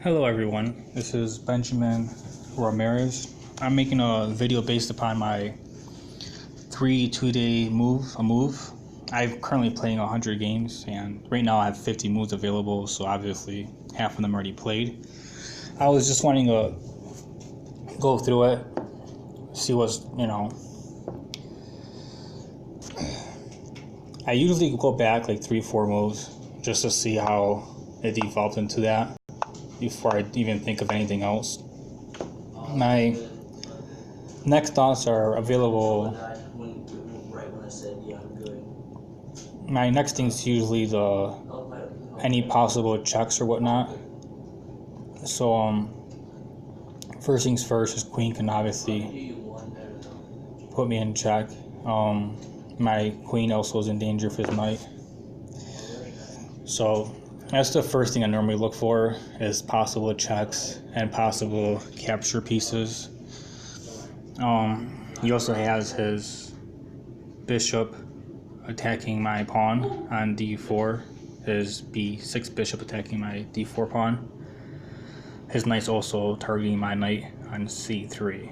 Hello everyone, this is Benjamin Ramirez. I'm making a video based upon my 2-day move. I'm currently playing 100 games and right now I have 50 moves available, so obviously half of them already played. I was just wanting to go through it, see what's, I usually go back like 3-4 moves just to see how it developed into that before I even think of anything else. My next thoughts are available. My next thing is usually any possible checks or whatnot. So first things first is queen can obviously put me in check. My queen also is in danger for his knight. So that's the first thing I normally look for, is possible checks and possible capture pieces. He also has his bishop attacking my pawn on d4, his b6 bishop attacking my d4 pawn. His knight's also targeting my knight on c3.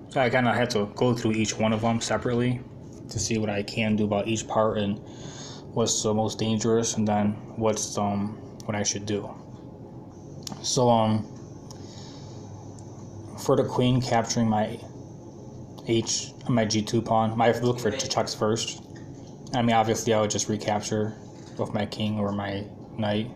So I kind of had to go through each one of them separately to see what I can do about each part and what's the most dangerous, and then what's what I should do. So for the queen capturing my g2 pawn, I have to look for checks first. I mean, obviously I would just recapture with my king or my knight,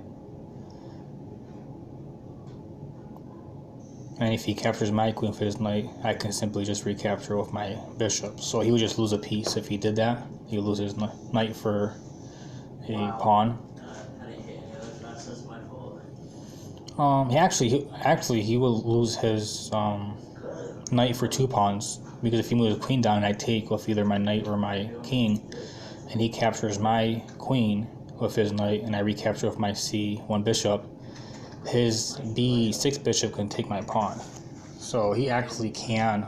and if he captures my queen with his knight, I can simply just recapture with my bishop. So he would just lose a piece if he did that. He would lose his knight for a pawn. He will lose his knight for 2 pawns, because if he moves his queen down and I take with either my knight or my king, and he captures my queen with his knight and I recapture with my c1 bishop, his b6 bishop can take my pawn. So he actually can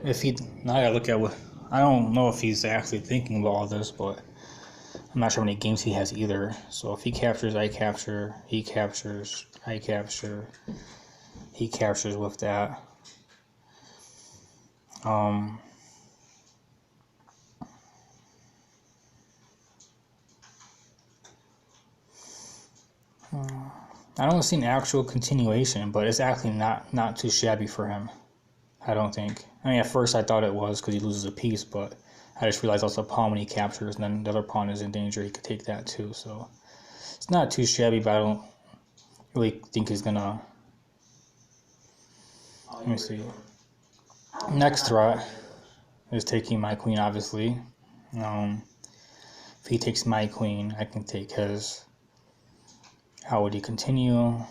if he, now I gotta look at what, I don't know if he's actually thinking about all this, but I'm not sure how many games he has either. So if he captures, I capture, he captures, I capture, he captures with that. I don't see an actual continuation, but it's actually not too shabby for him, I don't think. I mean, at first I thought it was because he loses a piece, but I just realized also a pawn when he captures, and then the other pawn is in danger, he could take that too. So it's not too shabby, but I don't really think he's gonna. Let me see. Next threat is taking my queen, obviously. If he takes my queen, I can take his. How would he continue?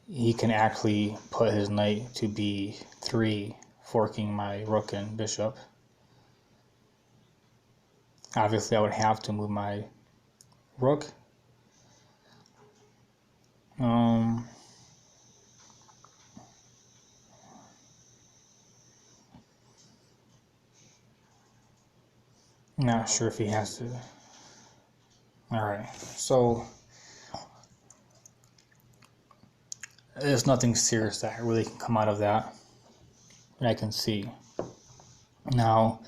He can actually put his knight to b3, forking my rook and bishop. Obviously, I would have to move my rook. Not sure if he has to. Alright, so there's nothing serious that really can come out of that I can see. Now,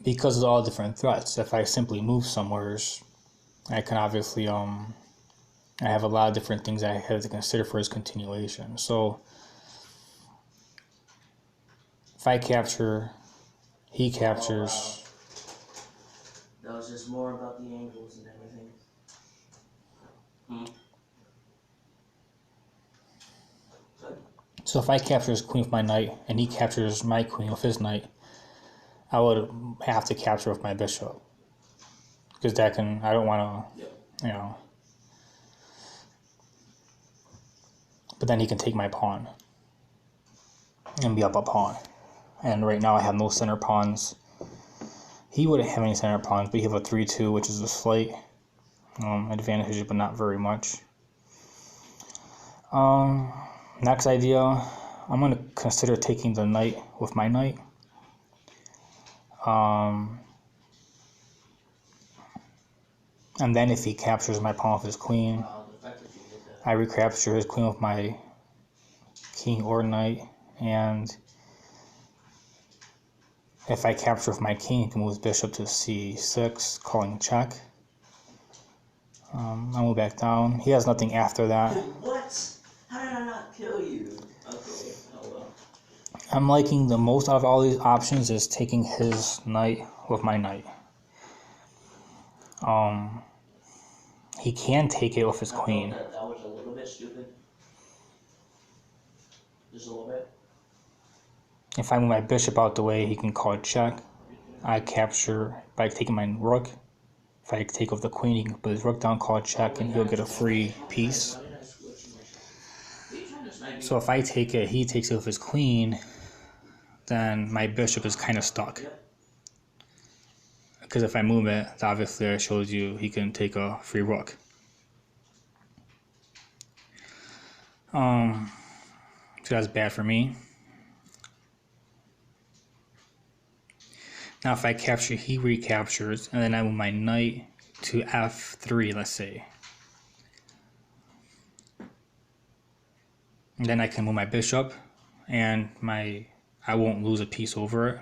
because of all different threats, if I simply move somewhere, I can obviously I have a lot of different things I have to consider for his continuation. So if I capture, he captures. That was just more about the angles and everything. So if I capture his queen with my knight and he captures my queen with his knight, I would have to capture with my bishop, because that can, I don't want to, but then he can take my pawn and be up a pawn. And right now I have no center pawns. He wouldn't have any center pawns, but he have a 3-2, which is a slight advantage, but not very much. Next idea, I'm going to consider taking the knight with my knight. And then if he captures my pawn with his queen, I recapture his queen with my king or knight, and if I capture with my king, he can move his bishop to c6, calling check. I move back down. He has nothing after that. What? How did I not kill you? Okay, oh well. I'm liking the most out of all these options is taking his knight with my knight. He can take it with his queen. That was a little bit stupid. Just a little bit. If I move my bishop out the way, he can call it check. I capture by taking my rook. If I take with the queen, he can put his rook down, call it check, and he'll get a free piece. So if I take it, he takes it with his queen, then my bishop is kind of stuck. Because if I move it, obviously it shows you he can take a free rook. So that's bad for me. Now if I capture, he recaptures, and then I move my knight to f3, let's say. And then I can move my bishop, and I won't lose a piece over it.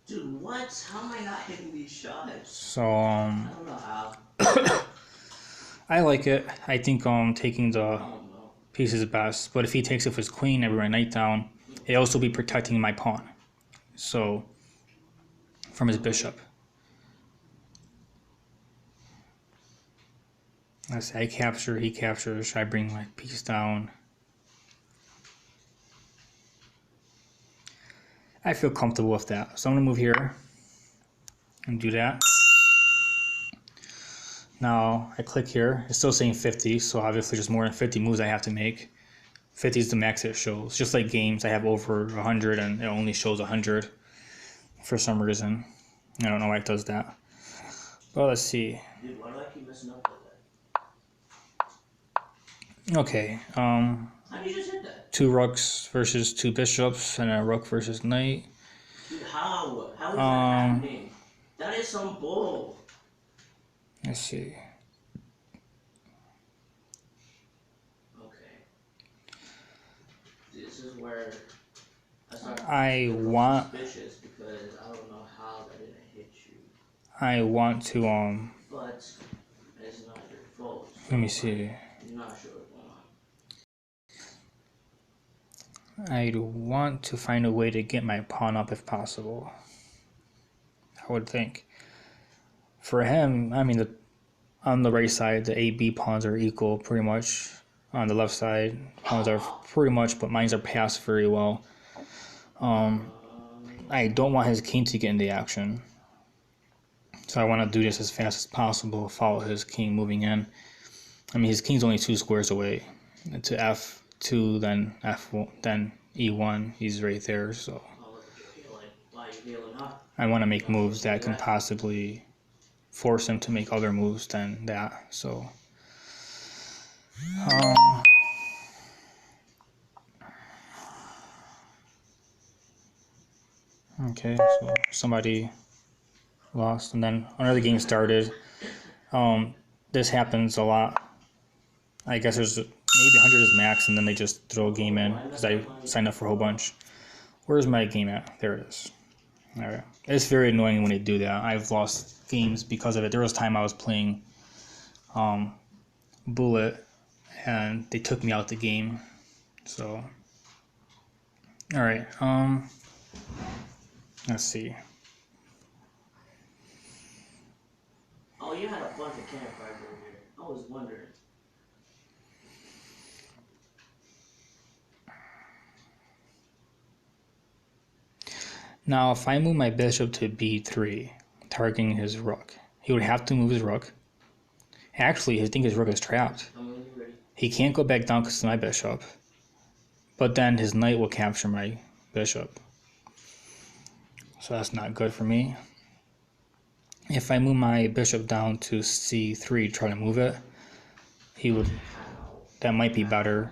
Dude, what? How am I not hitting these shots? So I don't know how. I like it. I think taking the piece is best. But if he takes it with his queen, I bring my knight down. It also be protecting my pawn. So from his bishop. Let's say I capture, he captures. I bring my piece down. I feel comfortable with that. So I'm gonna move here and do that. Now I click here. It's still saying 50, so obviously there's more than 50 moves I have to make. 50 is the max it shows. Just like games, I have over 100 and it only shows 100 for some reason. I don't know why it does that. But let's see. Dude, why do I keep messing up like that? Okay. How did you just hit that? 2 rooks versus 2 bishops and a rook versus knight. Dude, how? How is that happening? That is some bull. Let's see. Okay. This is where I want. Suspicious because I don't know how that didn't hit you. I want to But it's not your fault. So let me see. I'm not sure what's going on. I'd want to find a way to get my pawn up if possible. I would think. For him, I mean, on the right side, the A, B pawns are equal pretty much. On the left side, pawns are pretty much, but mine are passed very well. I don't want his king to get into action. So I want to do this as fast as possible, follow his king moving in. I mean, his king's only 2 squares away to F2, then F1, then E1. He's right there, so I want to make moves that can possibly force him to make other moves than that. So okay, so somebody lost, and then another game started. This happens a lot. I guess there's maybe 100 is max, and then they just throw a game in because I signed up for a whole bunch. Where's my game at? There it is. All right. It's very annoying when they do that. I've lost games because of it. There was a time I was playing Bullet, and they took me out the game. So, all right. Let's see. Oh, you had a bunch of campfires over here. I was wondering. Now, if I move my bishop to b3, targeting his rook, he would have to move his rook. Actually, I think his rook is trapped. He can't go back down because it's my bishop. But then his knight will capture my bishop. So that's not good for me. If I move my bishop down to c3, try to move it, that might be better.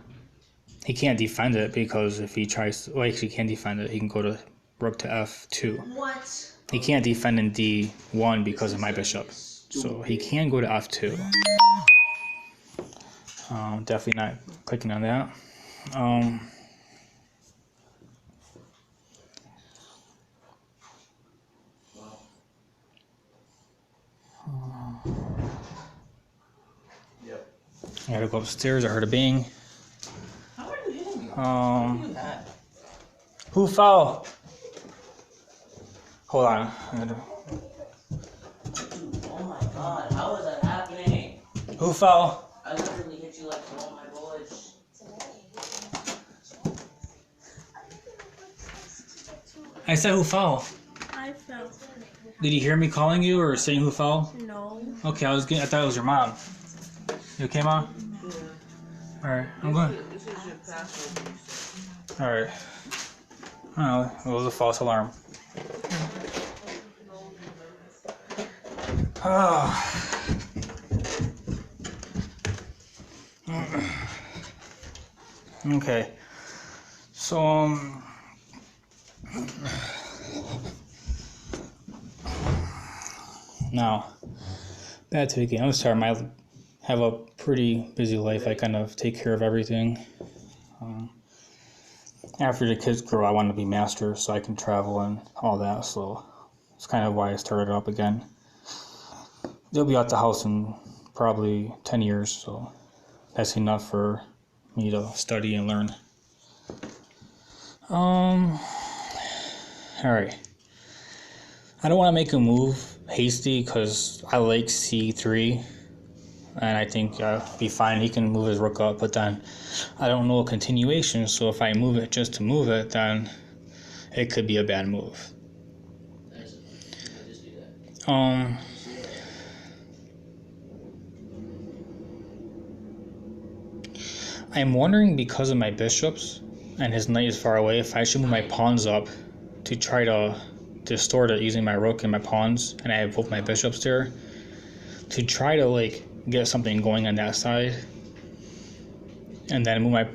He can't defend it because if he tries, well, actually he can't defend it. He can go to rook to f2. What? He can't defend in d1 because of my bishop. So he can go to f2. Definitely not clicking on that. Yep. I gotta go upstairs. I heard a bang. How are you hitting me? How do that? Who fell? Hold on. Dude, oh my god, how is that happening? Who fell? I literally hit you like all my bullets. I said who fell. I fell. Did you hear me calling you or saying who fell? No. Okay, I thought it was your mom. You okay, Mom? Yeah. Alright, I'm going. This is your password. Alright. Oh, it was a false alarm. Okay. So, now, back to the game. I'm sorry, I have a pretty busy life. I kind of take care of everything. After the kids grow, I want to be master so I can travel and all that. So, it's kind of why I started up again. They'll be out the house in probably 10 years, so that's enough for me to study and learn. Alright. I don't want to make a move hasty because I like c3 and I think it'll be fine. He can move his rook up, but then I don't know a continuation, so if I move it just to move it, then it could be a bad move. I'm wondering, because of my bishops and his knight is far away, if I should move my pawns up to try to distort it using my rook and my pawns, and I have both my bishops there, to try to like get something going on that side, and then move my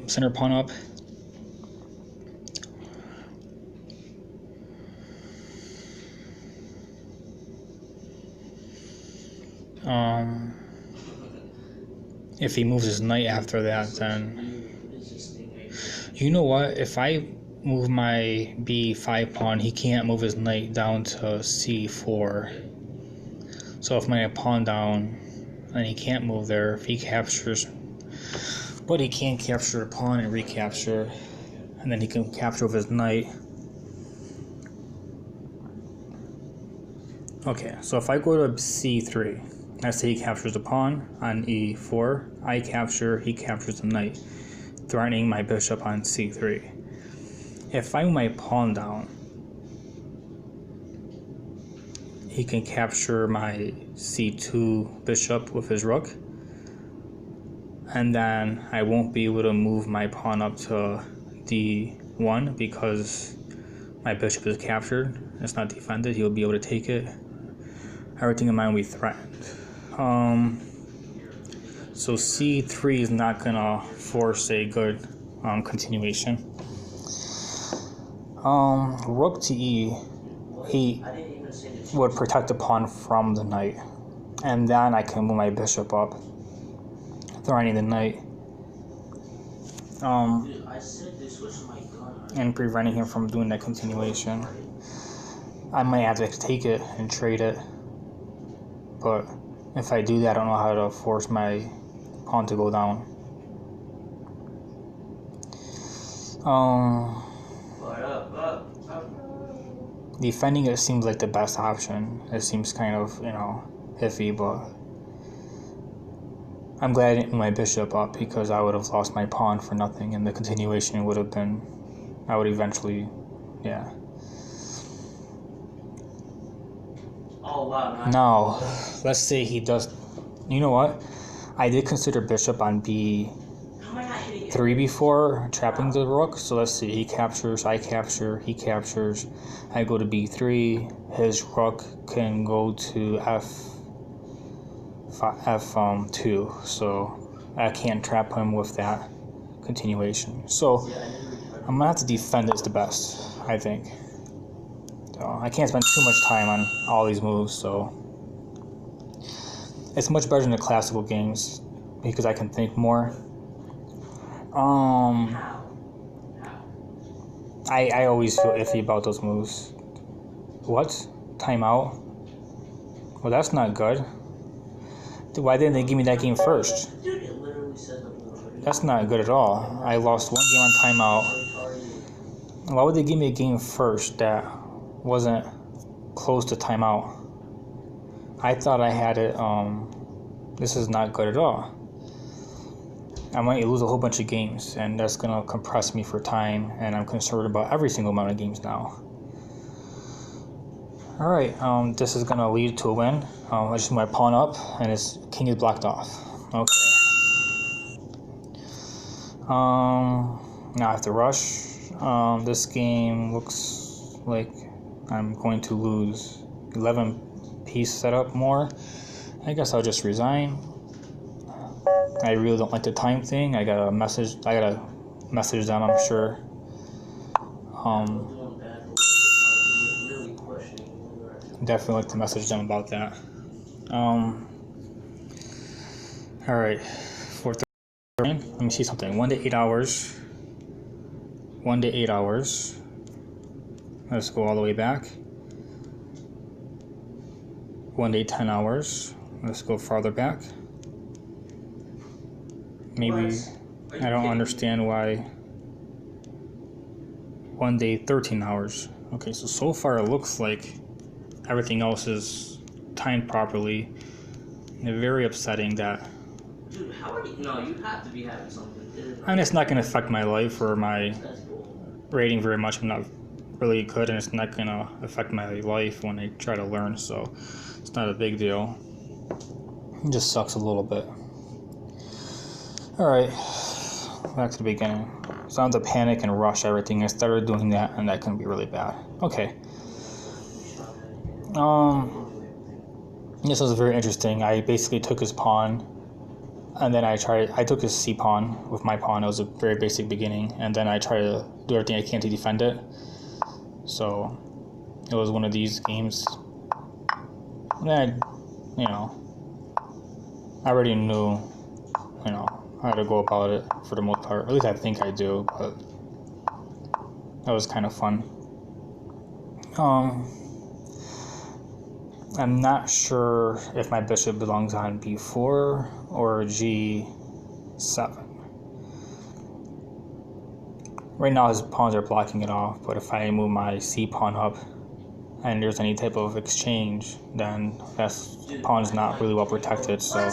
center pawn up. If he moves his knight after that, then you know what? If I move my b5 pawn, he can't move his knight down to c4. So if my pawn down, and he can't move there, if he captures, but he can capture a pawn and recapture, and then he can capture with his knight. Okay, so if I go to c3, let's say he captures a pawn on e4, I capture, he captures the knight, threatening my bishop on c3. If I move my pawn down, he can capture my c2 bishop with his rook, and then I won't be able to move my pawn up to d1 because my bishop is captured. It's not defended. He'll be able to take it. Everything in mine will be threatened. So c3 is not gonna force a good continuation. Rook to e8 would protect the pawn from the knight, and then I can move my bishop up, threatening the knight, and preventing him from doing that continuation. I might have to take it and trade it, but if I do that, I don't know how to force my pawn to go down. Defending it seems like the best option. It seems kind of, iffy, but I'm glad I didn't move my bishop up because I would have lost my pawn for nothing, and the continuation would have been, I would eventually, yeah. Now, let's say he does, you know what? I did consider bishop on b3 before, trapping the rook. So let's see, he captures, I capture, he captures, I go to b3, his rook can go to f2, so I can't trap him with that continuation. So I'm gonna have to defend this the best, I think. So I can't spend too much time on all these moves, so it's much better than the classical games because I can think more. I always feel iffy about those moves. What? Timeout? Well, that's not good. Why didn't they give me that game first? Dude, it literally says the board. That's not good at all. I lost one game on timeout. Why would they give me a game first that wasn't close to timeout? I thought I had it. This is not good at all. I might lose a whole bunch of games, and that's gonna compress me for time, and I'm concerned about every single amount of games now. Alright, this is gonna lead to a win. I just move my pawn up, and his king is blocked off. Okay. Now I have to rush. This game looks like I'm going to lose 11 piece setup more. I guess I'll just resign. I really don't like the time thing. I gotta message them, I'm sure. Definitely like to message them about that. Alright. Let me see something. 1 to 8 hours. 1 to 8 hours. Let's go all the way back. 1 to 10 hours. Let's go farther back. Maybe I don't understand why 1 day 13 hours. Okay, so far it looks like everything else is timed properly. And very upsetting that. Dude, how are you? No, you have to be having something. And it's not going to affect my life or my rating very much. I'm not really good, and it's not going to affect my life when I try to learn, so it's not a big deal. It just sucks a little bit. Alright, back to the beginning. So I have to panic and rush everything. I started doing that, and that can be really bad. Okay. This was very interesting. I basically took his pawn, and then I took his C pawn with my pawn. It was a very basic beginning, and then I tried to do everything I can to defend it. So it was one of these games that, I already knew, how to go about it for the most part. At least I think I do, but that was kind of fun. I'm not sure if my bishop belongs on b4 or g7. Right now his pawns are blocking it off, but if I move my c pawn up and there's any type of exchange, then that pawn's not really well protected, so I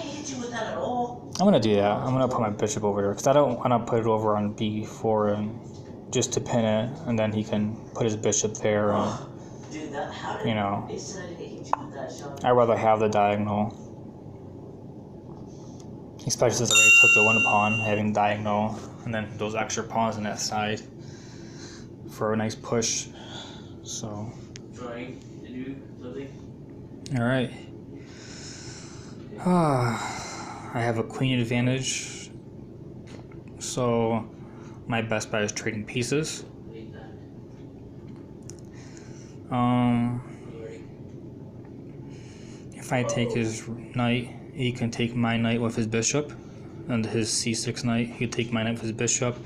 didn't hit you with that at all. I'm going to do that. I'm going to put my bishop over there because I don't want to put it over on b4 and just to pin it, and then he can put his bishop there and, Dude, how did they said I didn't hit you with that shot? I'd rather have the diagonal. Especially since I already took the one pawn, having diagonal, and then those extra pawns on that side for a nice push. So. Trying to do something? Alright. I have a queen advantage. So my best bet is trading pieces. If I take his knight, he can take my knight with his bishop, and his c6 knight, he can take my knight with his bishop,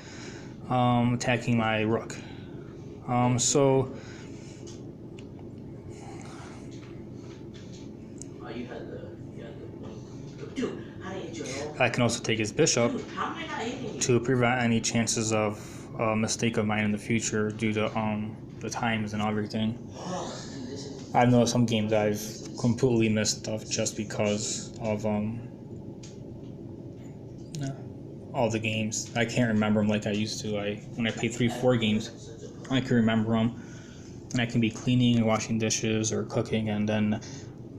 attacking my rook. So You had the dude, how did I hit you at all? I can also take his bishop Dude, how am I not hitting you? to prevent any chances of a mistake of mine in the future due to the times and everything. I've noticed some games I've completely missed stuff just because of all the games. I can't remember them like I used to. When I played 3-4 games, I can remember them, and I can be cleaning and washing dishes or cooking, and then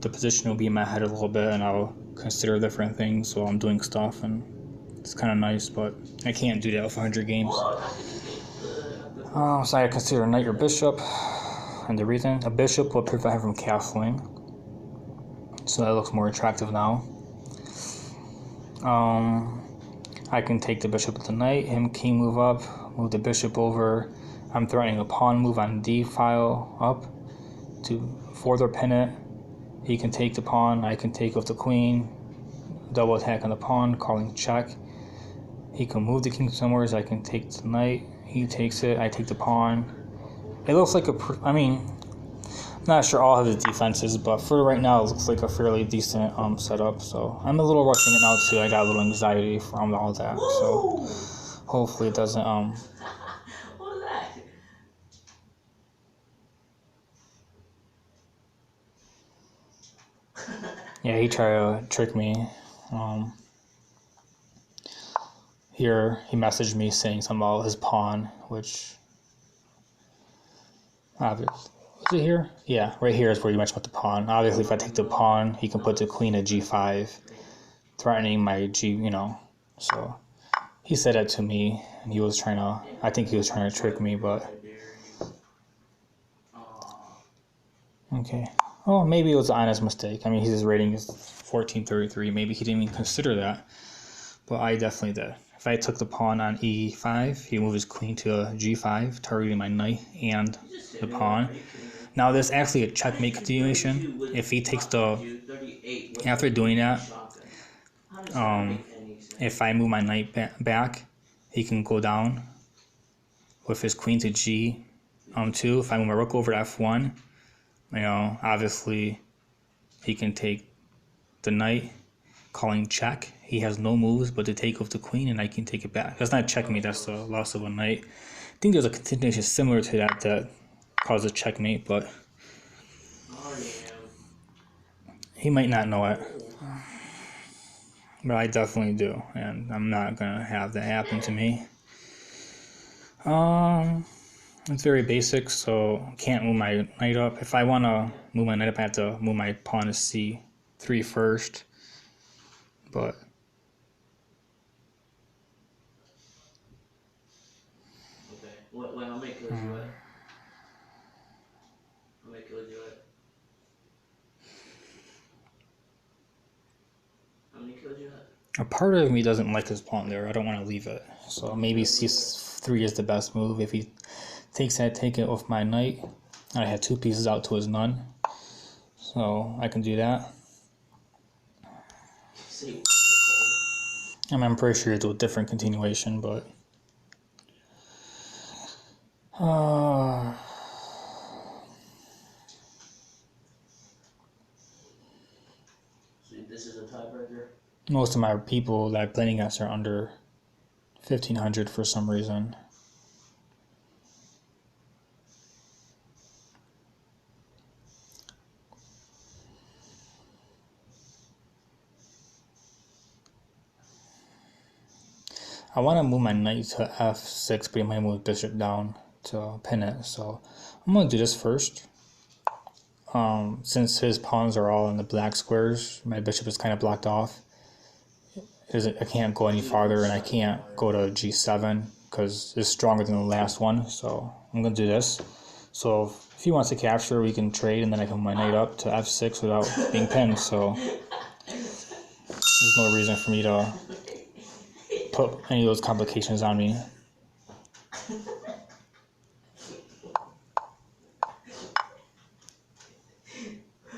the position will be in my head a little bit, and I'll consider different things while I'm doing stuff, and it's kind of nice, but I can't do that with 100 games. So I consider knight or bishop, and the reason a bishop will prevent him from castling, so that looks more attractive now. I can take the bishop with the knight, him king move up, move the bishop over. I'm threatening a pawn move on D file up to further pin it. He can take the pawn, I can take with the queen, double attack on the pawn, calling check. He can move the king somewhere, so I can take the knight. He takes it, I take the pawn. It looks like I'm not sure all of his defenses, but for right now, it looks like a fairly decent setup. So I'm a little rushing it now too. I got a little anxiety from all that, so hopefully it doesn't What was that? Yeah, he tried to trick me. Here he messaged me saying something about his pawn, which obviously, is it here? Yeah, right here is where you mentioned about the pawn. Obviously, if I take the pawn, he can put the queen at g5, threatening my g. So he said that to me, and he was trying to. I think he was trying to trick me, but okay. Oh, maybe it was an honest mistake. I mean, his rating is 1433. Maybe he didn't even consider that, but I definitely did. If I took the pawn on e5, he moved his queen to a g5, targeting my knight and the pawn. Now there's actually a checkmate continuation. If he takes after doing that, if I move my knight back, he can go down with his queen to g2. If I move my rook over to f1, obviously he can take the knight, calling check. He has no moves but to take with the queen, and I can take it back. That's not checkmate, that's the loss of a knight. I think there's a continuation similar to that causes checkmate, but he might not know it. But I definitely do, and I'm not going to have that happen to me. It's very basic, so can't move my knight up. If I want to move my knight up, I have to move my pawn to c3 first. But Okay. Wait, how many kills you at? How many kills you at? How many kills you at? a part of me doesn't like his pawn there. I don't want to leave it. So maybe c3 is the best move. If he takes that, take it with my knight. I had two pieces out to his none. So I can do that. I'm pretty sure it's a different continuation, but So this is a tiebreaker? most of my people that I'm playing against are under 1500 for some reason. I want to move my knight to f6, but he might move bishop down to pin it. So I'm going to do this first. Since his pawns are all in the black squares, my bishop is kind of blocked off. I can't go any farther, and I can't go to g7 because it's stronger than the last one. So I'm going to do this. So if he wants to capture, we can trade, and then I can move my knight up to f6 without being pinned. So there's no reason for me to put any of those complications on me.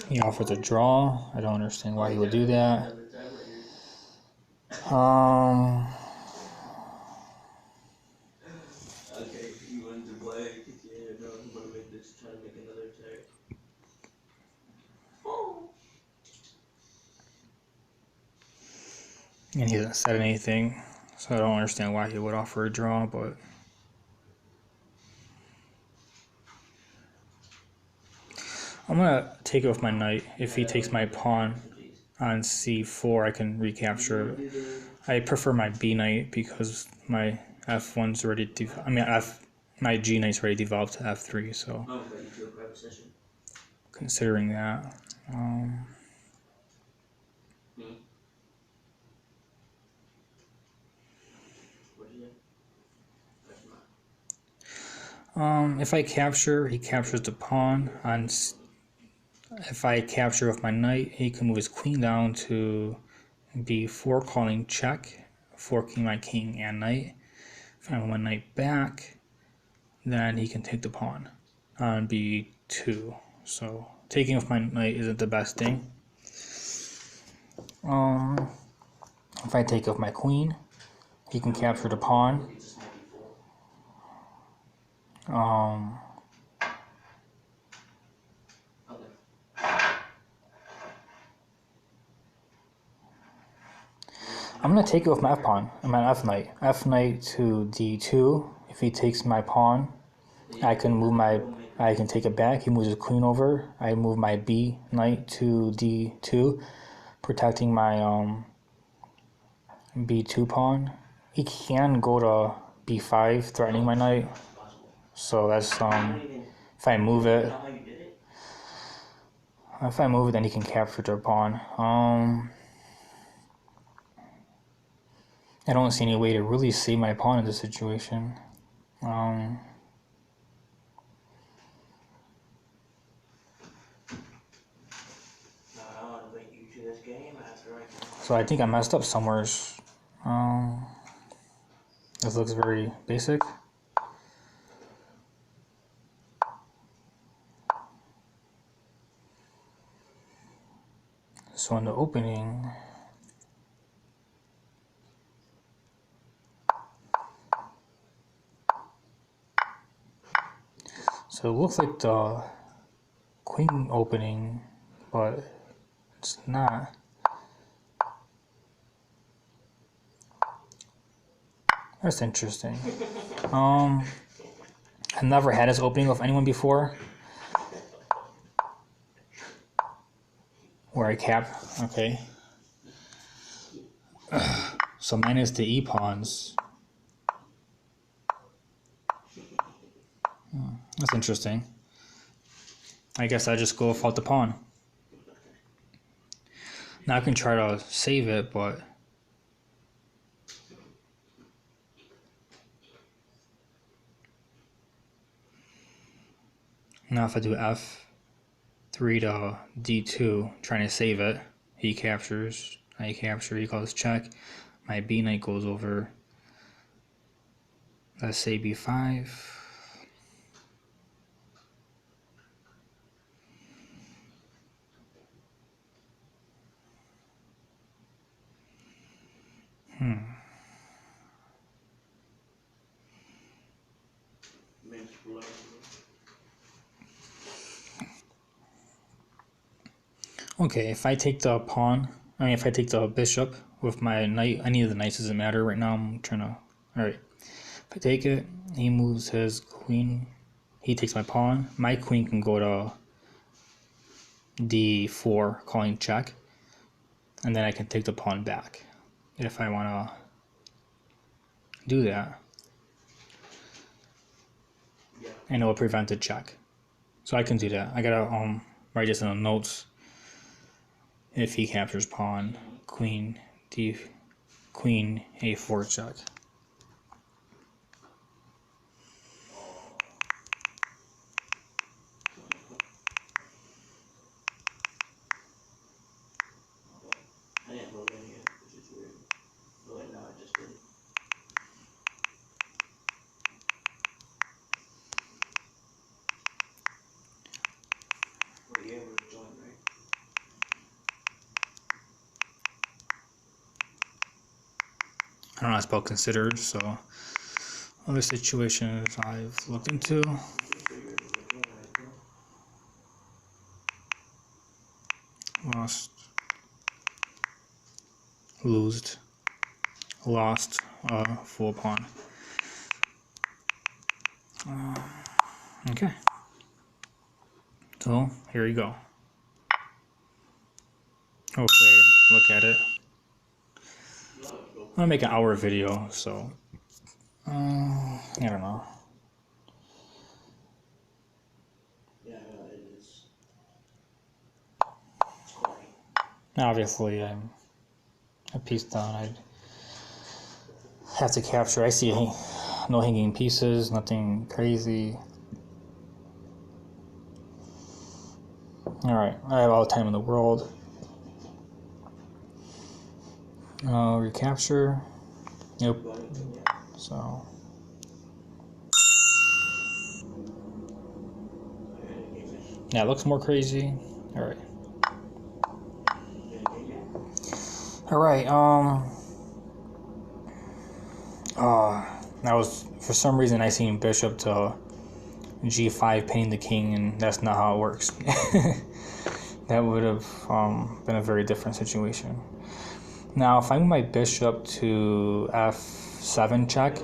He offers a draw. I don't understand why he would do that. Okay, you wanted to play? Yeah, no, you want to try to make another attack. Oh. And he hasn't said anything, so I don't understand why he would offer a draw, but I'm going to take it with my knight. If he takes my pawn on c4, I can recapture it. I prefer my b knight because my f1's already my g knight's already developed to f3, so Oh, but you feel private session. considering that. If I capture, he captures the pawn. If I capture with my knight, he can move his queen down to b4, calling check, forking my king and knight. If I move my knight back, then he can take the pawn on b2. So taking with my knight isn't the best thing. If I take with my queen, he can capture the pawn. I'm gonna take it with my f pawn and my f knight. F knight to d2. If he takes my pawn, I can take it back. He moves his queen over. I move my b knight to d2, protecting my b2 pawn. He can go to b5, threatening my knight. So that's if I move it, then he can capture the pawn. I don't see any way to really save my pawn in this situation. So I think I messed up somewhere. This looks very basic. So in the opening, so it looks like the queen opening, but it's not. That's interesting. I've never had this opening with anyone before, where I cap. Okay. So minus the e pawns. That's interesting. I guess I just go without the pawn. Now I can try to save it, but now if I do f3 to d2, trying to save it, he captures, I capture, he calls check, my b knight goes over, let's say b5. Okay, if I take the pawn, if I take the bishop with my knight, any of the knights doesn't matter right now. I'm trying to, alright. If I take it, he moves his queen, he takes my pawn. My queen can go to d4, calling check, and then I can take the pawn back if I want to do that. And it will prevent a check. So I can do that. I gotta write this in the notes. If he captures pawn, queen, queen, a4 check. I didn't load any of it, which is weird. But now I just did. Were you able to join, right? I don't know how to spell considered, so other situations I've looked into. Lost, lost full pawn. Okay, so here you go. Hopefully look at it. I'm gonna make an hour video, so I don't know. Yeah, it is. Obviously, I'm a piece down. I'd have to capture. I see no hanging pieces, nothing crazy. Alright, I have all the time in the world. Recapture. Yep. So Yeah, it looks more crazy. Alright. Alright, that was, for some reason I seen bishop to g5 pinning the king, and that's not how it works. That would have been a very different situation. Now, if I move my bishop to f7 check,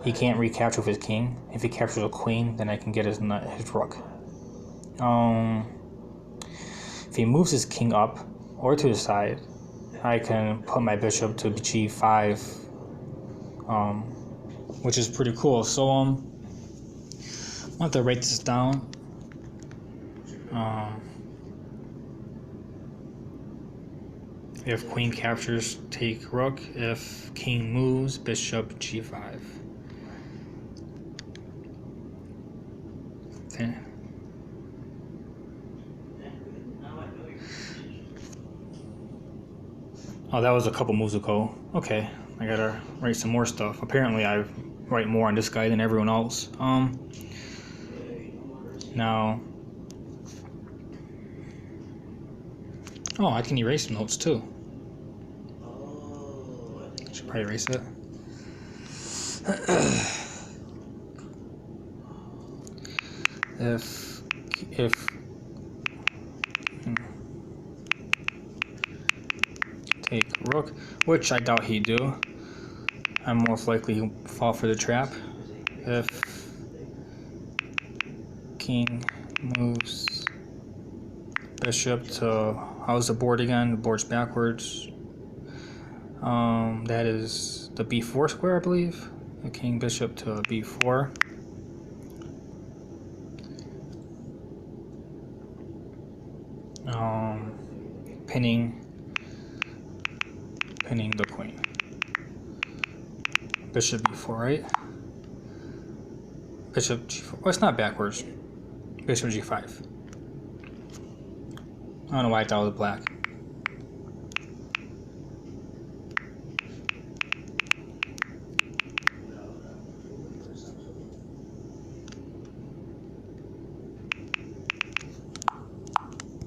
he can't recapture with his king. If he captures a queen, then I can get his rook. If he moves his king up or to the side, I can put my bishop to g5, which is pretty cool. So I'll have to write this down. If queen captures, take rook. If king moves, bishop g5. Okay. Oh, that was a couple moves ago. Okay, I gotta write some more stuff. Apparently, I write more on this guy than everyone else. Now, oh, I can erase some notes too. Should probably erase it. if take rook, which I doubt he'd do. I'm most likely he'll fall for the trap. If king moves bishop to, how's the board again? The board's backwards. That is the b4 square, I believe. The king bishop to b4. Pinning the queen. Bishop b4, right? Bishop g4. Oh, it's not backwards. Bishop g5. I don't know why I thought it was black.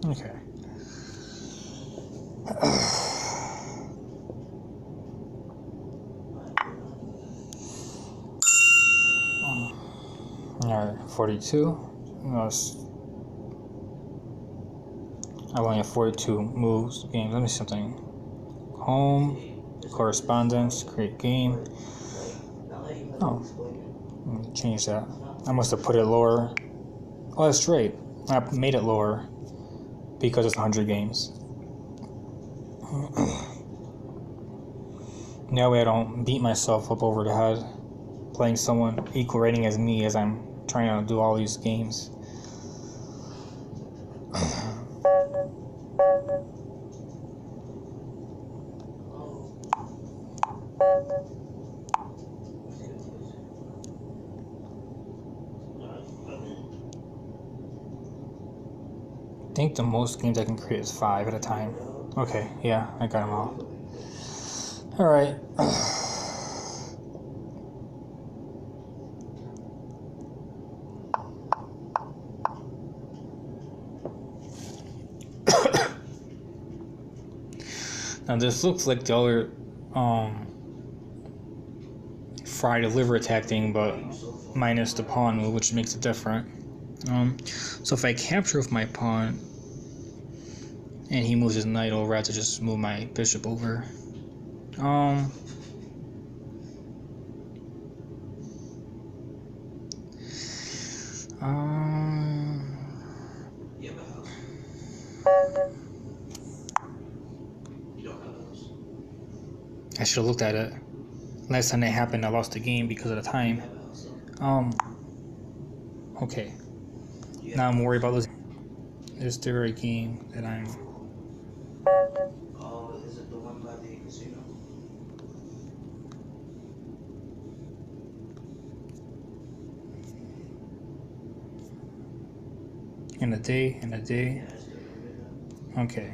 Okay. Alright, 42. I only have 42 moves, games. Let me see something. Home, correspondence, create game. Oh, let me change that. I must have put it lower. Oh, that's right. I made it lower because it's 100 games. That way I don't beat myself up over the head playing someone equal rating as me as I'm trying to do all these games. I think the most games I can create is 5 at a time. Okay, yeah, I got them all. Alright. Now this looks like the other fried liver attack thing, but minus the pawn move, which makes it different. So if I capture with my pawn and he moves his knight over, I have to just move my bishop over. I should have looked at it. Last time that happened, I lost the game because of the time. Okay. Now I'm worried about losing. Is there a game that I'm... Oh, is it the one by the casino? In a day? Okay.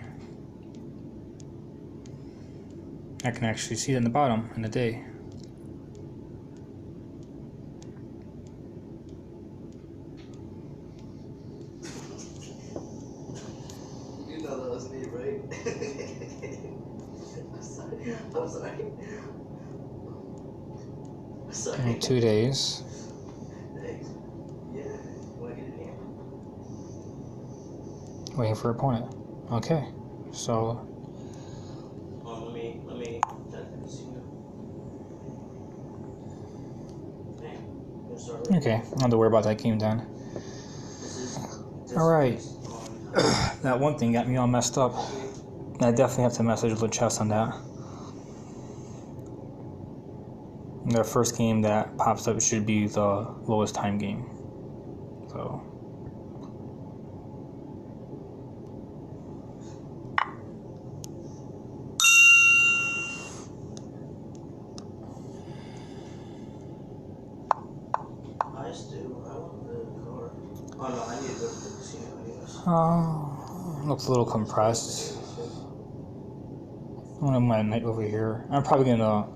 I can actually see it in the bottom, in a day. I'm sorry. Sorry. In 2 days. Thanks. Yeah. Wanna get in here? Waiting for opponent. Okay. So Let me check the casino. Hey, we'll start right okay, I don't have to worry about that game then. This is Alright. based on That one thing got me all messed up. I definitely have to message the chess on that. The first game that pops up should be the lowest time game. So I want the car. Oh no, I need to go to the casino anyways. looks a little compressed. I'm gonna move my knight over here. I'm probably gonna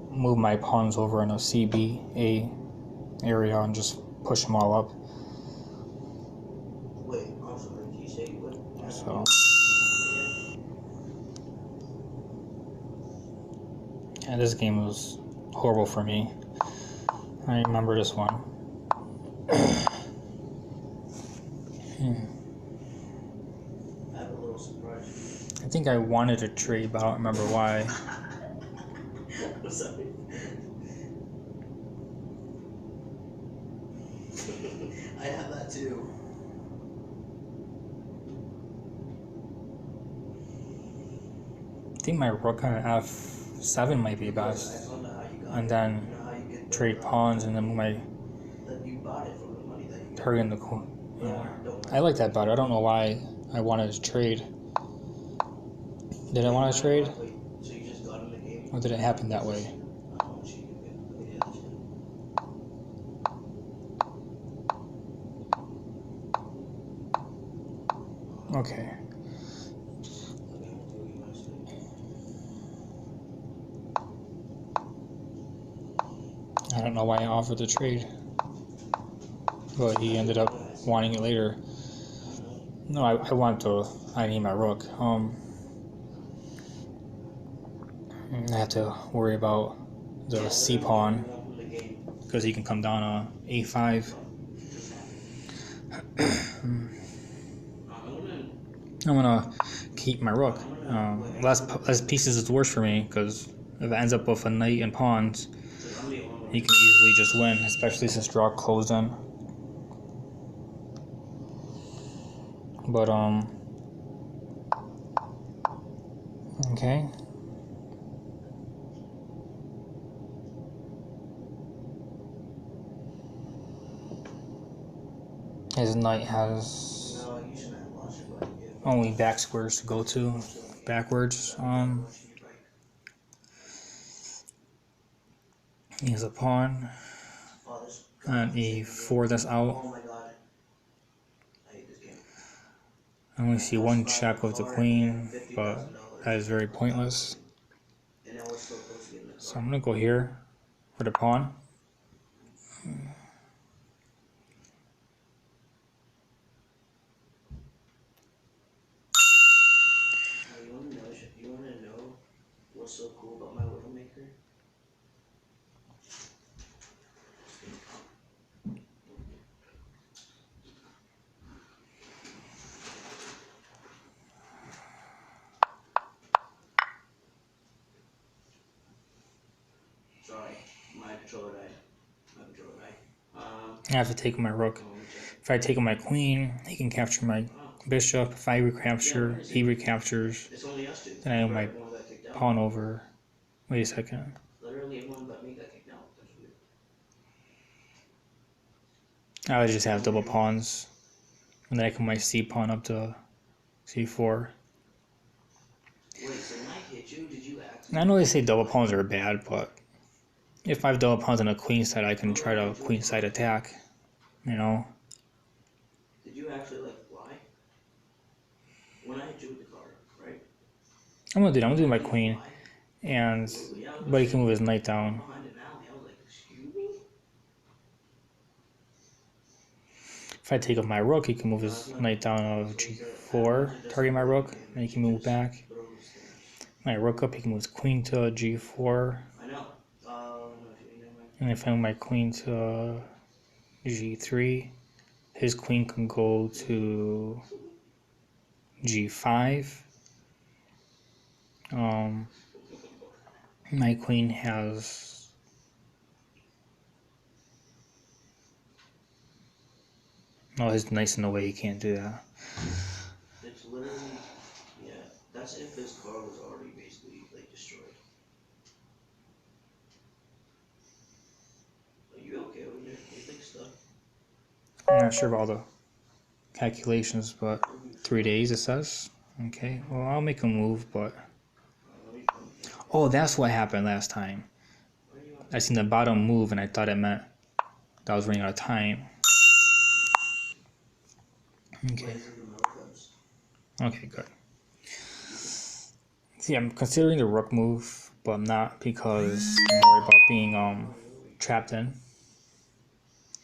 move my pawns over in a CBA area and just push them all up. Wait, I'm sorry, did you say you would? So yeah, this game was horrible for me. I remember this one. I have a little surprise. I think I wanted to trade, but I don't remember why. I'm sorry. I have that too. I think my rook on F7 might be best. And then trade pawns and then move my You bought it from the money that you target in the corner. Yeah. I like that better. I don't know why I wanted to trade. Did I want to trade? Wait, so you just got in the game? Or did it happen that way? I don't know what you do. Okay. I don't know why I offered the trade. But he ended up wanting it later. No, I need my rook. I have to worry about the C pawn because he can come down on A5. I'm gonna keep my rook. Less pieces is worse for me because if it ends up with a knight and pawns, he can easily just win, especially since draw closed in. But okay. His knight has only back squares to go to, backwards. He has a pawn on E4 that's out. I only see one check with the queen, but that is very pointless. So I'm gonna go here for the pawn. You wanna know what's so cool about my Widowmaker? Sorry, my controller died. I have to take my rook. If I take my queen, he can capture my bishop. If I recapture, he recaptures. Then I have my pawn over. Wait a second. Literally everyone but me got kicked out. That's weird. I would just have double pawns. And then I can my C pawn up to C4. Wait, so when I hit you, did you act? I know they say double pawns are bad, but if I have double pawns on a queen side, I can try to queen side attack. You know? Did you actually like fly? When I hit you with the card, right? I'm gonna do my queen. But he can move his knight down. Behind an alley, I was like, excuse me? If I take off my rook, he can move his knight down of G4, target my rook, and he can move back. my rook up, he can move his queen to g4. I know. No, never mind. And if I move my queen to g3, his queen can go to g5. My queen has his knight's in the way. He can't do that. It's literally, yeah. That's if his car was already basically like destroyed. Are you okay over there? You think stuff? I'm not sure about all the calculations, but 3 days it says. Okay, well I'll make a move, but oh, that's what happened last time. I seen the bottom move and I thought it meant that I was running out of time. Okay. Okay, good. See, I'm considering the rook move, but I'm not because I'm worried about being trapped in.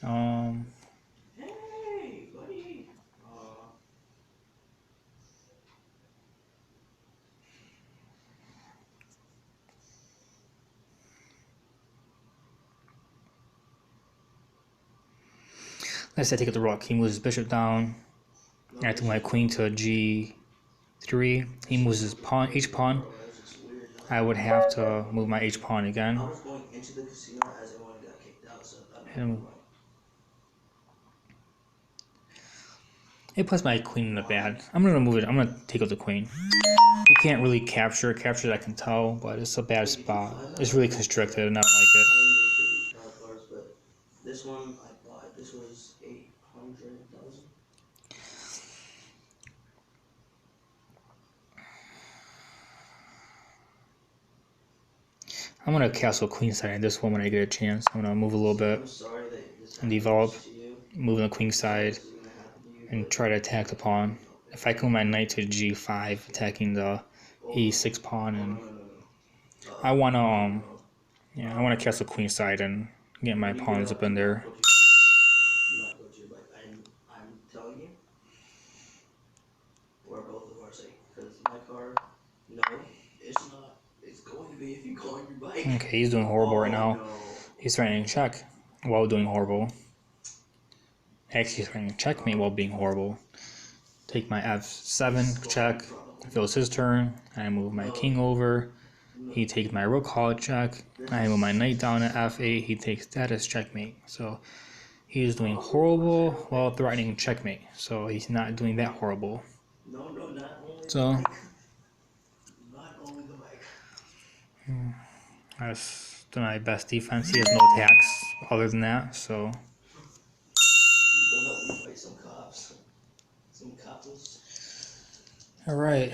Hey, buddy. Let's say I take out the rook. He moves his bishop down. I took my queen to g3. He moves his pawn, h pawn. I would have to move my h pawn again. I was going into the casino as everyone got kicked out, so It puts my queen in the bad. I'm gonna move it. I'm gonna take out the queen. You can't really capture it, I can tell, but it's a bad spot. It's really constricted and I don't like it. But this one I bought. This was 800,000. I'm gonna castle queenside on this one when I get a chance. I'm gonna move a little bit and develop, moving the queen side, and try to attack the pawn. If I can move my knight to g5, attacking the e6 pawn, and I wanna I wanna castle queen side and get my pawns up in there. I'm telling you, or both of our sake, because my car, no, it's not. It's going to be if you go on your bike. Okay, he's doing horrible right now. No. He's threatening check while doing horrible. Actually, he's threatening checkmate while being horrible. Take my f7 check. If it was his turn, I move my king over. He takes my rook hall check. I move my knight down at f8. He takes that as checkmate. So he is doing horrible while threatening checkmate. So he's not doing that horrible. No, not only So the bike. Not only the bike. that's my best defense. He has no attacks other than that. So Go help me fight some cops. Some coppers. all right.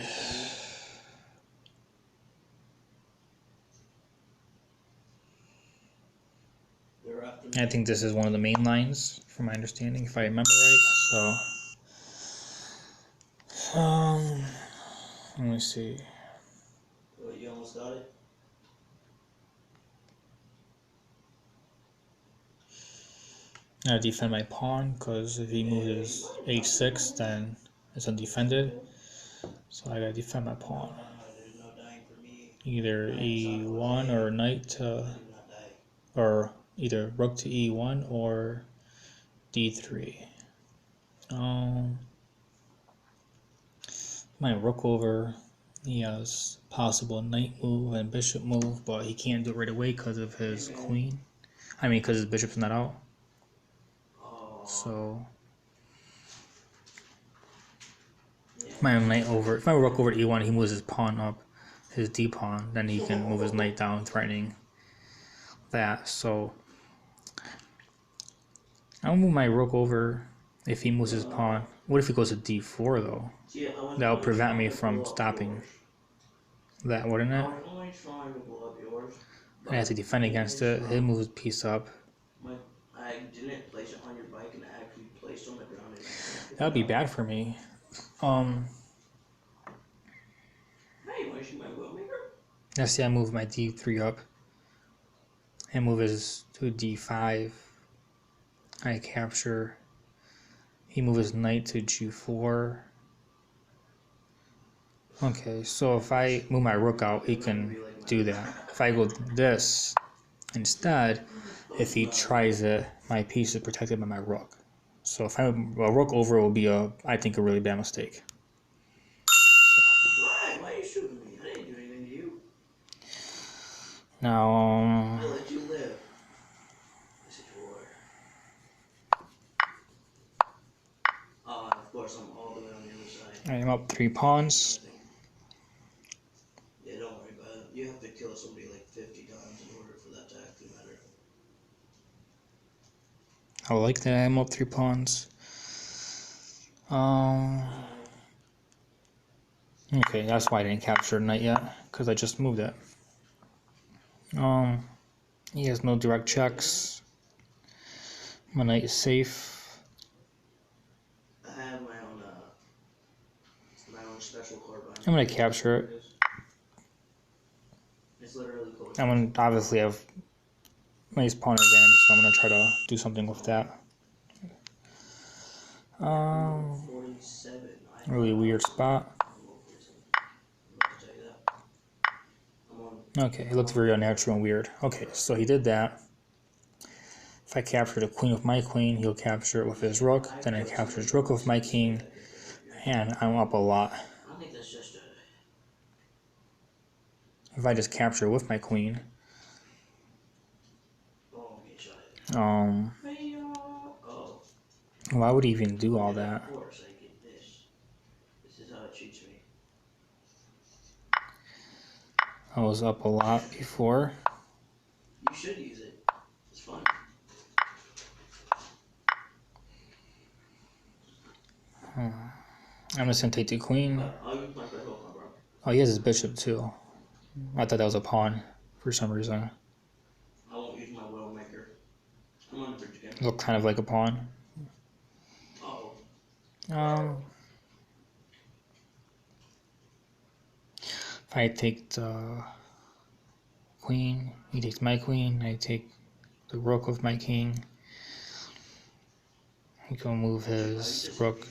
I think this is one of the main lines, from my understanding, if I remember right. So, let me see. What, you almost got it? I defend my pawn, because if he moves h6, then it's undefended. So I gotta defend my pawn. There's no dying for me. Either e1 or knight to, or either rook to e1 or d3. My rook over, he has possible knight move and bishop move, but he can't do it right away because of his queen. I mean, because his bishop's not out. So if my knight over, if my rook over to e1, he moves his pawn up, his d pawn, then he can move his knight down, threatening that. So I'll move my rook over if he moves his pawn. What if he goes to d4 though? That will prevent me from stopping that, wouldn't it? I have to defend against it. He'll move his piece up. I didn't place it on your bike, and I actually placed it on the ground. That would be bad for me. Hey, you want to shoot my wheelmaker? Let's say I move my d3 up and move his to d5. I capture. He moves his knight to g4. Okay, so if I move my rook out, he can do that. If I go this instead, if he tries it, my piece is protected by my rook. So if I move a rook over, it will be I think, a really bad mistake. Why? Why are you shooting me? I didn't do anything to you. Now, I let you live. This is war. Oh, and of course I'm all the way on the other side. I'm up 3 pawns. Yeah, don't worry about it. You have to kill somebody like 50 times in order for that to actually matter. I like that I'm up 3 pawns. Okay, that's why I didn't capture knight yet, because I just moved it. He has no direct checks. My knight is safe. I have my own special card binder. I'm gonna capture it. It's literally called. I'm gonna obviously have nice pawn advantage, so I'm gonna try to do something with that. 47. Really weird spot. Okay, it looks very unnatural and weird. Okay, so he did that. If I capture the queen with my queen, he'll capture it with his rook. Then I capture his rook with my king, and I'm up a lot. I think that's just a. If I just capture with my queen, Oh, get shot. Oh. why would he even do all that? Of course, I get this. This is how it treats me. I was up a lot before. You should use it. It's fun. I'm just gonna take the queen. I'll use my special card, bro. Oh, he has his bishop too. I thought that was a pawn for some reason. I won't use my Widowmaker. I'm on the bridge again. Looked kind of like a pawn. Oh. If I take the queen, he takes my queen, I take the rook with my king. He can move his rook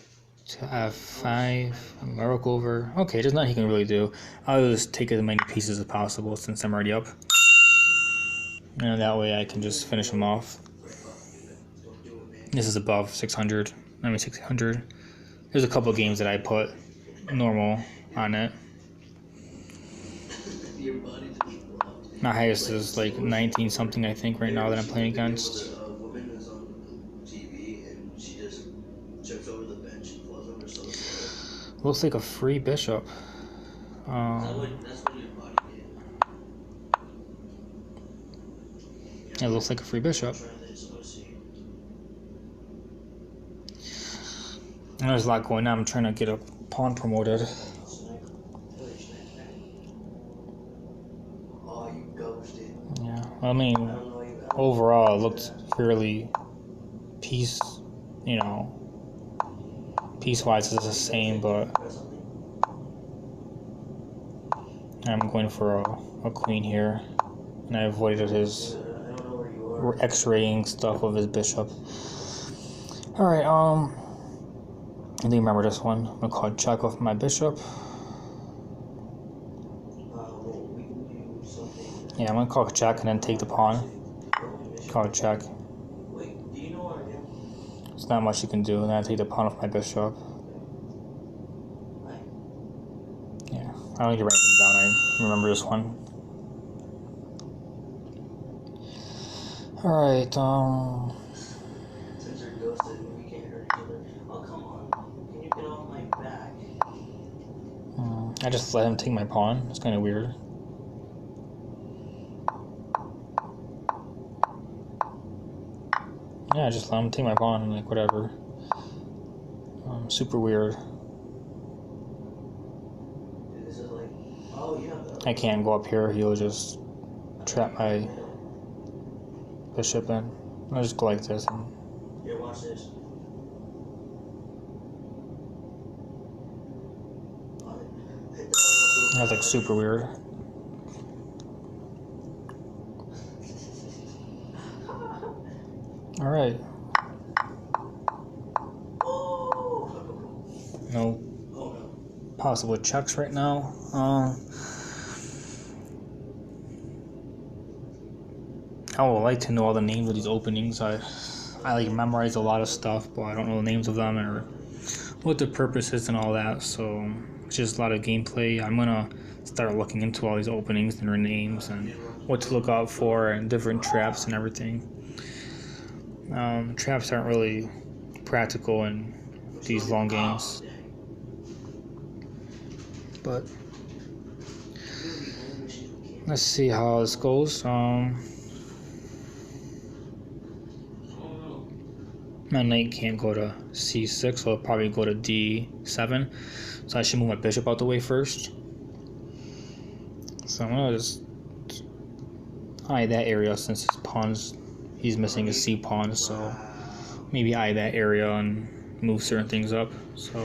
to f5, my rook over. Okay, there's nothing he can really do. I'll just take as many pieces as possible since I'm already up. And that way I can just finish him off. This is above 600, I mean 600. There's a couple of games that I put normal on it. My highest is like 19 something, I think, right now that I'm playing against. A woman is on TV and she just trips over the bench and falls over so slow. Looks like a free bishop. That's what your body did. It looks like a free bishop. And there's a lot going on. I'm trying to get a pawn promoted. Oh, you ghosted. Yeah, I mean, overall, it looked fairly piece-wise it's the same, but I'm going for a queen here, and I avoided his X-raying stuff with his bishop. All right, I think remember this one. I'm gonna call check off my bishop. Yeah, I'm gonna call check and then take the pawn. Call check. There's not much you can do, and then I take the pawn off my bishop. Yeah, I don't need to write them down. I remember this one. All right. Since you're ghosted, we can't hurt each other. Oh, come on. Can you get off my back? I just let him take my pawn. It's kind of weird. Yeah, I just let him take my pawn, like, whatever. Super weird. This is like, oh, you have the... I can't go up here. He'll just trap my bishop in. I'll just go like this. And here, watch this. that's like super weird. All right. Oh. No Oh, no. possible checks right now. I would like to know all the names of these openings. I like memorize a lot of stuff, but I don't know the names of them or what the purpose is and all that. So it's just a lot of gameplay. I'm gonna start looking into all these openings and their names and what to look out for and different traps and everything. Traps aren't really practical in these long games, but let's see how this goes. My knight can't go to c6, so I'll probably go to d7. So I should move my bishop out the way first. So I'm gonna just eye that area since his pawns, he's missing a c pawn, so maybe eye that area and move certain things up. So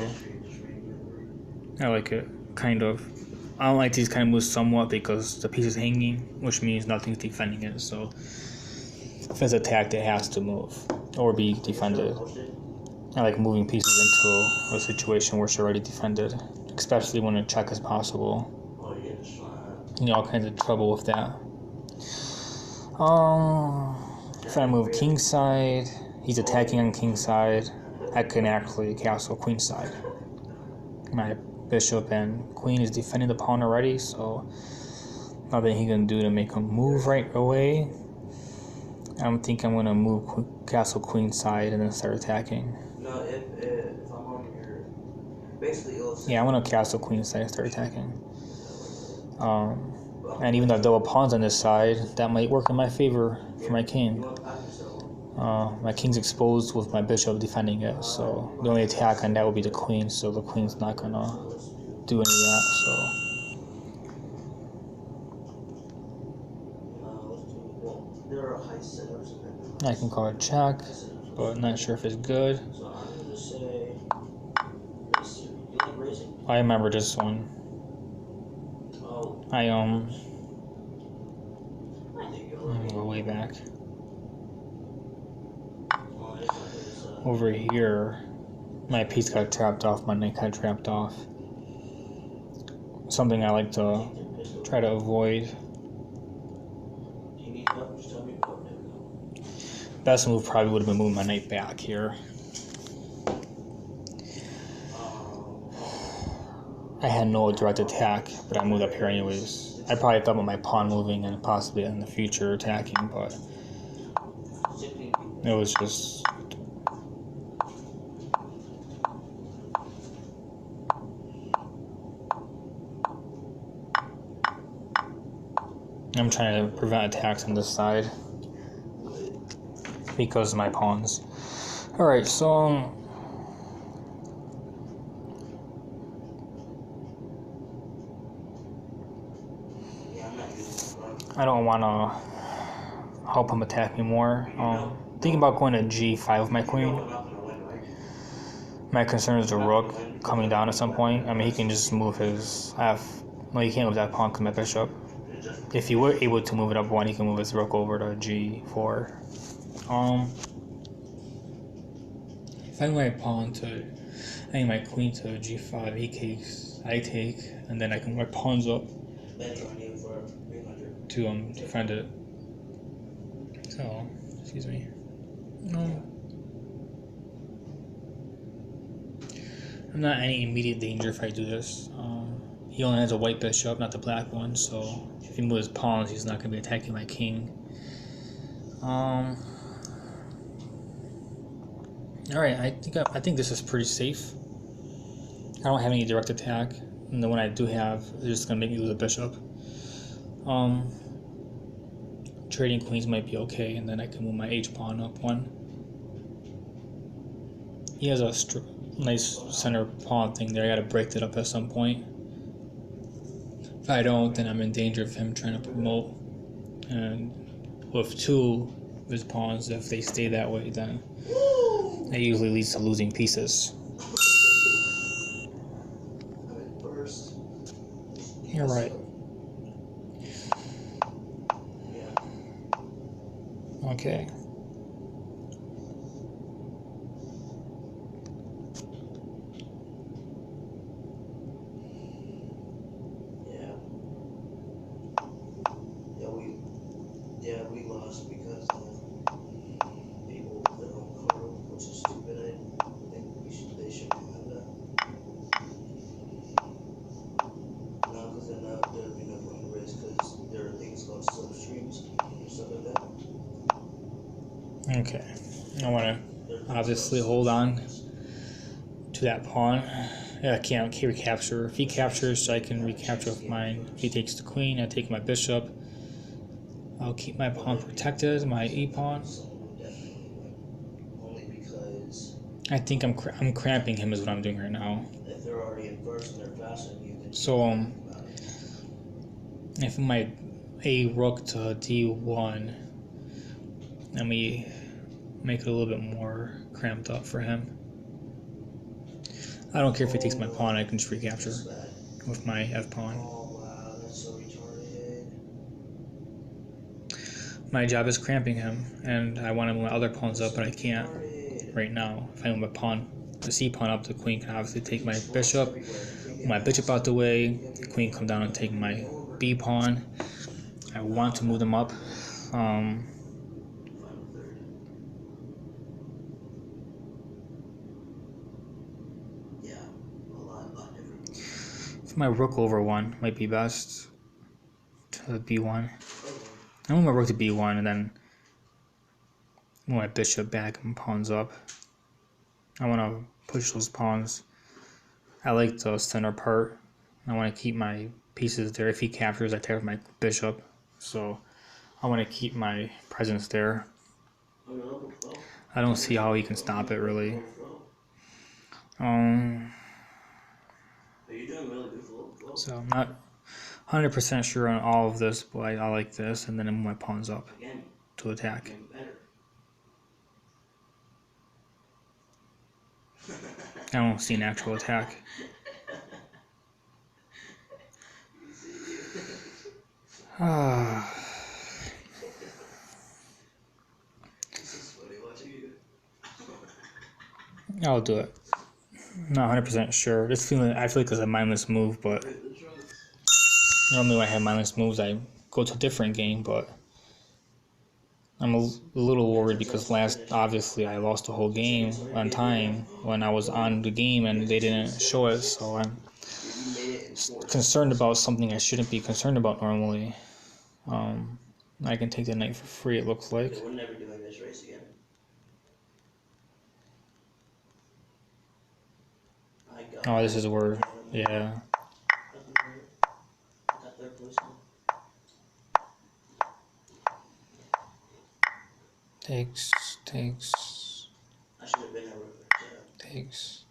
I like it, kind of. I don't like these kind of moves somewhat because the piece is hanging, which means nothing's defending it. So if it's attacked, it has to move or be defended. I like moving pieces into a situation where it's already defended, especially when a check is possible. You know, all kinds of trouble with that. If I move king side, he's attacking on king side. I can actually castle queen side. My bishop and queen is defending the pawn already, so nothing he can do to make him move right away. I think I'm gonna move castle queen side and then start attacking. No, if I'm on your, basically it'll say, Yeah, I'm gonna castle queen side and start attacking. And even though I have double pawns on this side, that might work in my favor for my king. My king's exposed with my bishop defending it, so the only attack on that will be the queen, so the queen's not gonna do any of that, so. I can call it check, but not sure if it's good. So I'm gonna say, you like racing? I remember this one. Oh, I'm I think you're gonna go way back. well, it's Over here, my piece got trapped off, my knight got trapped off. Something I like to try to avoid. Do you need help? Just tell me. Oh, there we go. Best move probably would have been moving my knight back here. I had no direct attack, but I moved up here anyways. I probably thought about my pawn moving and possibly in the future attacking, but it was just... I'm trying to prevent attacks on this side because of my pawns. Alright, so... I don't want to help him attack me more. Thinking about going to g5 with my queen. My concern is the rook coming down at some point. I mean, he can just move his f. No, he can't move that pawn because my bishop. If he were able to move it up one, he can move his rook over to g4. If I move my pawn to, my queen to g5, he takes, I take, and then I can move my pawns up to defend it. So, excuse me. I'm not in any immediate danger if I do this. He only has a white bishop, not the black one, so if he moves his pawns, he's not going to be attacking my king. Alright, I think this is pretty safe. I don't have any direct attack, and the one I do have is just going to make me lose a bishop. Trading queens might be okay, and then I can move my h-pawn up one. He has a nice center pawn thing there. I gotta break that up at some point. If I don't, then I'm in danger of him trying to promote. And with two of his pawns, if they stay that way, then that usually leads to losing pieces. You're right. Okay. obviously hold on to that pawn. I can't recapture. If he captures, I can recapture with mine. If he takes the queen, I take my bishop. I'll keep my pawn protected, my e-pawn. Only because I think I'm cramping him is what I'm doing right now. if they're already in first and they're faster than you, then So if my a rook to d1, let me make it a little bit more cramped up for him. I don't care if he takes my pawn, I can just recapture with my f pawn. Oh wow, that's so retarded. My job is cramping him, and I want to move my other pawns up, but I can't right now. If I move my pawn, the c pawn up, the queen can obviously take my bishop. Move my bishop out the way, the queen come down and take my b pawn. I want to move them up. If my rook over 1 might be best to b1. I move my rook to b1 and then move my bishop back and pawns up. I want to push those pawns. I like the center part. I want to keep my pieces there. If he captures, I tear my bishop. So I want to keep my presence there. I don't see how he can stop it really. So I'm not 100% sure on all of this, but I like this, and then I move my pawns up to attack. I don't see an actual attack. I'll do it. Not 100% sure. I feel like it's a mindless move, but normally when I have mindless moves, I go to a different game, but I'm a little worried because obviously I lost the whole game on time when I was on the game and they didn't show it, so I'm concerned about something I shouldn't be concerned about normally. I can take the knight for free, it looks like. We're never doing this race again. Oh, this is where, yeah. Takes. I should have been a rook. Takes.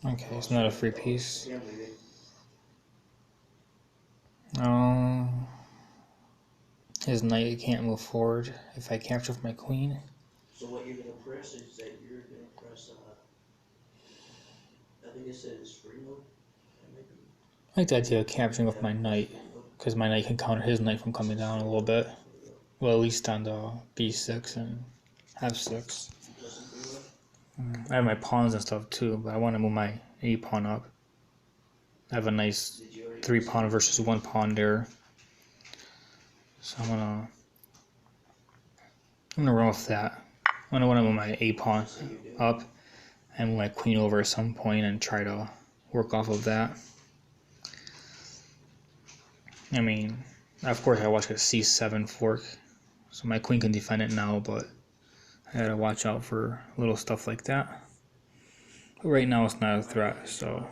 Okay, it's not a free piece. His knight can't move forward if I capture with my queen. So what you're gonna press is that you're gonna press. I think it says free mode. I like the idea of capturing with my knight, because my knight can counter his knight from coming down a little bit. Well, at least on the b6 and f6. I have my pawns and stuff too, but I want to move my a pawn up. I have a nice 3 pawn versus 1 pawn there. So I'm gonna run with that. I'm gonna want to move my a pawn up and move my queen over at some point and try to work off of that. I mean, of course I watch a c7 fork, so my queen can defend it now, but I gotta watch out for little stuff like that. But right now it's not a threat, so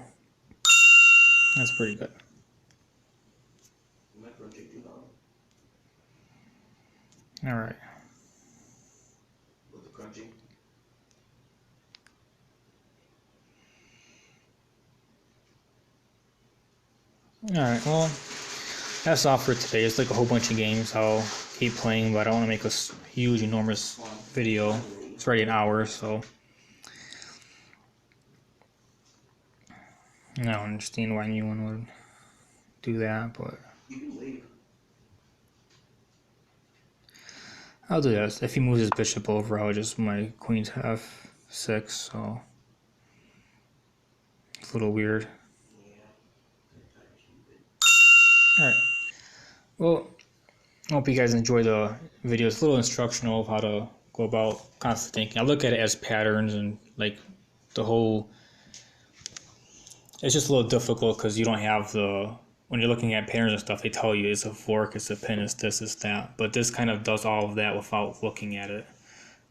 that's pretty good. Alright. Alright, well, that's all for today. It's like a whole bunch of games I'll keep playing, but I don't want to make a huge, enormous video. It's already an hour, so I don't understand why anyone would do that, but I'll do this. If he moves his bishop over, I'll just move my queen to f6, so it's a little weird. Alright, well, I hope you guys enjoy the video. It's a little instructional of how to go about constantly thinking. I look at it as patterns and like the whole, it's just a little difficult because you don't have when you're looking at patterns and stuff, they tell you it's a fork, it's a pin, it's this, it's that. But this kind of does all of that without looking at it.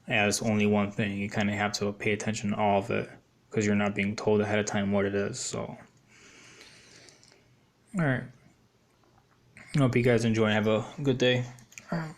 as only one thing. You kind of have to pay attention to all of it because you're not being told ahead of time what it is. So, all right. I hope you guys enjoy and have a good day. All right.